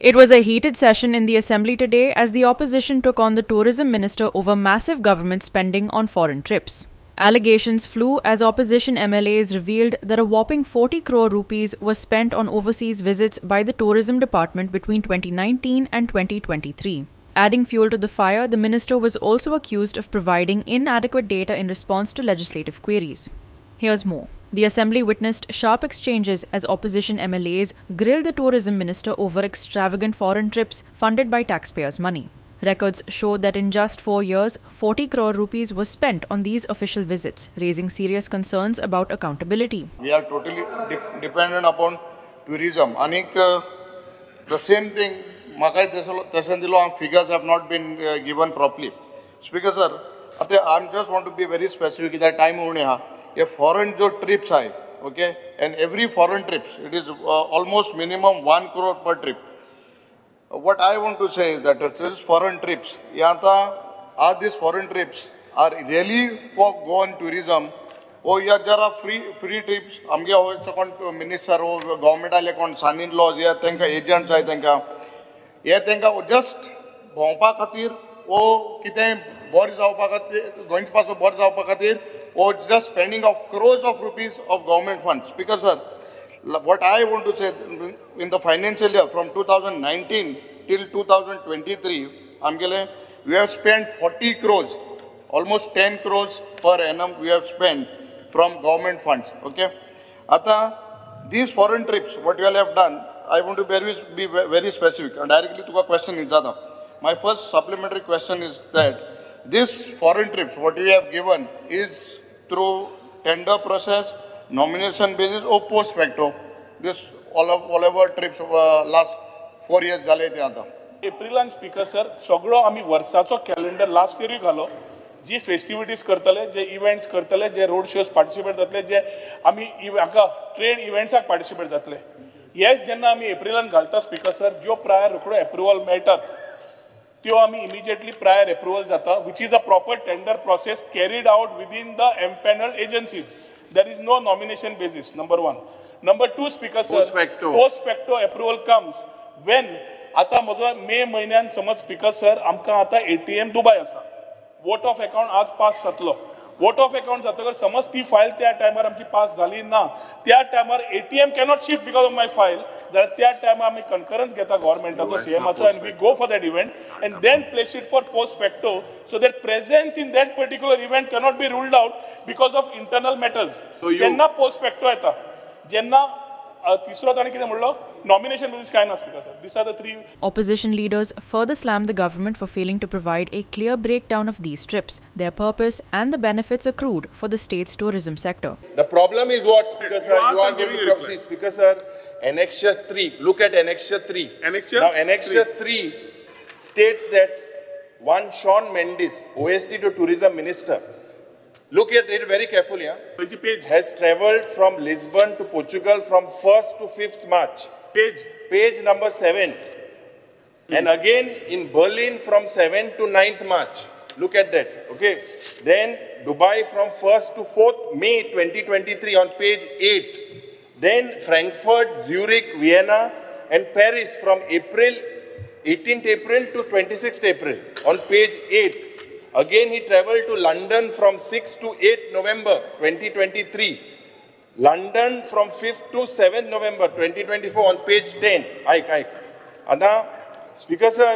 It was a heated session in the Assembly today as the opposition took on the tourism minister over massive government spending on foreign trips. Allegations flew as opposition MLAs revealed that a whopping 40 crore rupees was spent on overseas visits by the tourism department between 2019 and 2023. Adding fuel to the fire, the minister was also accused of providing inadequate data in response to legislative queries. Here's more. The Assembly witnessed sharp exchanges as opposition MLAs grilled the tourism minister over extravagant foreign trips funded by taxpayers' money. Records show that in just 4 years, 40 crore rupees was spent on these official visits, raising serious concerns about accountability. We are totally dependent upon tourism. Anik, the same thing, figures have not been given properly. Speaker sir, I just want to be very specific that time a foreign trips hai, okay, and every foreign trips it is almost minimum 1 crore per trip. What I want to say is that these foreign trips, are these foreign trips are really for go on tourism, or yeah, jara free trips. Amge hoy second minister or government ale kon sanin laws yeah tenka agents hai tenka yeah tenka just bhompa khatir o kite bor jawpa khatir going pass bor jawpa khatir or just spending of crores of rupees of government funds. Speaker sir, what I want to say, in the financial year from 2019 till 2023, we have spent 40 crores, almost 10 crores per annum we have spent from government funds. Okay, these foreign trips, what you all have done, I want to be very specific and directly to a question is my first supplementary question is that these foreign trips, what we have given is through tender process, nomination basis or post facto. This all over trips last 4 years झाले ते आता. एप्रिलान speaker sir सगळो आमी वर्साचो calendar last इयरूय घालो जी festivities करतले जे events करतले जे road shows participate जातले जे आमी हाका ट्रेड इव्हेंट्साक पार्टिसिपेट जातले हेच जेन्ना आमी एप्रिलान घालता स्पीकर सर ज्यो प्रायर रोखडो एप्रुवल मेळटात त्यो आमी इमिजिएटली प्रायर एप्रुवल जाता which is a proper tender process carried out within the empanelled agencies. There is no nomination basis, number one. Number two, Speaker sir, post facto approval comes when आता म्हजो मे म्हयन्यान समज speaker sir आमकां आतां ATM Dubai आसा vote of account आज पास जातलो vote of account जातकर समज ती फायल त्या टायमार आमची पास जाली ना त्या टायमार ATM cannot shift because of my file जाल्यार त्या टायमार आमी कन्करन्स घेता गव्हर्मेंटाचो सीएमाचो and we go for that event and then place it for post facto so that presence in that particular event cannot be ruled out because of internal matters. जेन्ना post facto येता जेन्ना तिसरो ताणें कितें म्हणलो nomination basis काय ना speaker sir. These are the three. Opposition leaders further slammed the government for failing to provide a clear breakdown of these trips, their purpose and the benefits accrued for the state's tourism sector. The problem is what, Speaker sir, you are giving prophecy. Speaker sir, Annexure 3, look at Annexure 3. Now Annexure 3 states that one Sean Mendes, OSD to Tourism Minister, look at it very carefully, has travelled from Lisbon to Portugal from 1st to 5th March. Page number 7. And again in Berlin from 7th to 9th March. Look at that. Okay. Then Dubai from 1st to 4th May 2023 on page 8. Then Frankfurt, Zurich, Vienna and Paris from 18th April to 26th April on page 8. Again he travelled to London from 6th to 8th November 2023. London from 5th to 7th November 2024 on page 10. And now, Speaker sir,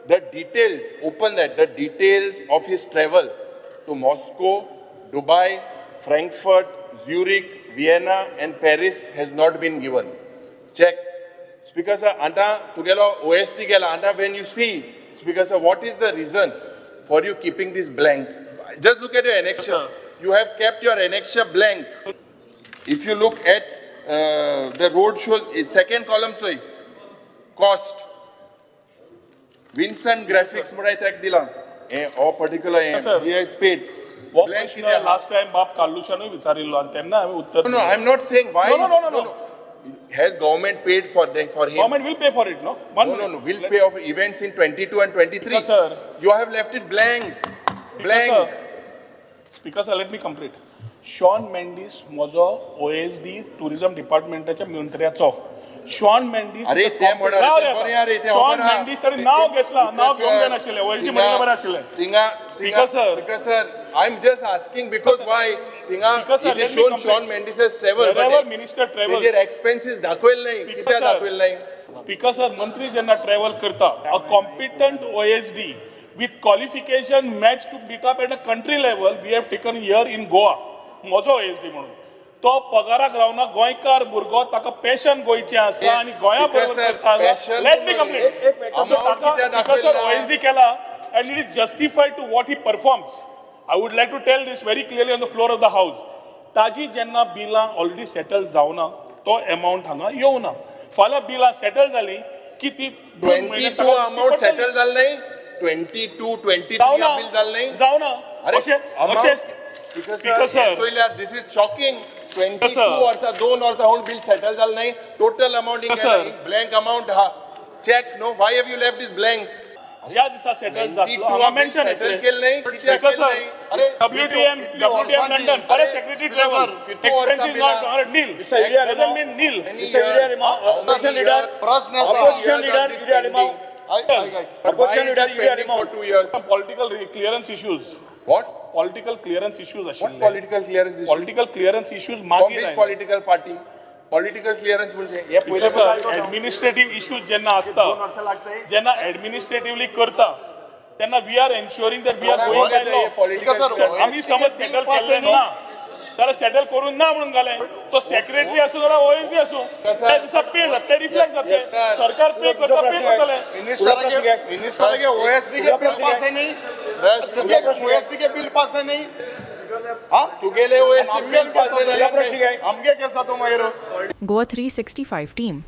the details, open that, the details of his travel to Moscow, Dubai, Frankfurt, Zurich, Vienna and Paris has not been given. Check. Speaker sir, anta tugelo OST gela, anta when you see, Speaker sir, what is the reason for you keeping this blank? Just look at your annexure. You have kept your annexure blank. If you look at the road shows, second column, cost. Vincent Graphics, but I take dila. Or particular, he has paid. Last time, Bab Kalushan, no, I'm not saying why. No. Has government paid for him? Government will pay for it, no? No. Will pay for events in 22 and 23. Sir, you have left it blank. Speaker sir, let me complete. Shaun Mendes म्हजो OSD tourism डिपार्टमेंटाच्या मंत्र्याचो शॉन मेंडिस अरे ते म्हणा बरें यार ते Shawn Mendes ताणें नांव घेतला नांव घेवंक जाय नाशिल्लें ओएसडी म्हणलें बरें आशिल्लें Speaker sir, I'm just asking because why? It is shown Shawn Mendes' travel. Wherever minister travels, their expenses दाखवेल नाही, कित्याक दाखवेल नाही? Speaker sir, मंत्री जेन्ना ट्रॅव्हल करता, a competent OSD with qualification matched to meet up at a country level, we have taken here in Goa. म्हजो OSD म्हणून. तो पगाराक रावना गोंयकार भुरगो ताका पॅशन गोंयचें आसा आनी गोंया बरोबर करता. Let me complete. ताका OSD केला and it is justified to what he performs. I would like to tell this very clearly on the floor of the house. ताजी जेन्ना बिलां ऑलरेडी सेटल जावना तो अमाउंट हांगा येवना. फाल्यां बिलां सेटल जाली की ती 22 अमाउंट सेटल जाल नाही 22 23 बिल जाल नाही जावना. अशें Speaker sir, this is shocking. 22 वर्सां 2 वर्सां होऊन बिल सेटल जाल नाही. Total amount in blank amount ha. Check no. Why have you left these blanks? ज्या दिसा सेटल जातलो हांगा मेन्शन येतलें. Speaker sir, WTM London परत secretary travel expenses not nil. Doesn't mean nil. Opposition leader for 2 years. Political clearance issues. What? Political clearance issues What political clearance issues? Political clearance issues From मागीर which political party? Political clearance म्हणजे हे पहिले administrative issues जेन्ना आसता जेन्ना administratively करता तेन्ना we are ensuring that we are going by law. आमी समज सेटल केल्लें ना जाल्यार सेटल करून ना म्हणून घालें तो सेक्रेटरी आसूं जाल्यार OSD आसूं त्या दिसा पे जातले रिफ्लेक्ट जातले सरकार पे करतले. मिनिस्टर के OSD के बिल पास है नहीं, OSD के बिल पास है नहीं. हाँ तू गेले OSD हमगे कैसा तो मायरो. Goa 365 team.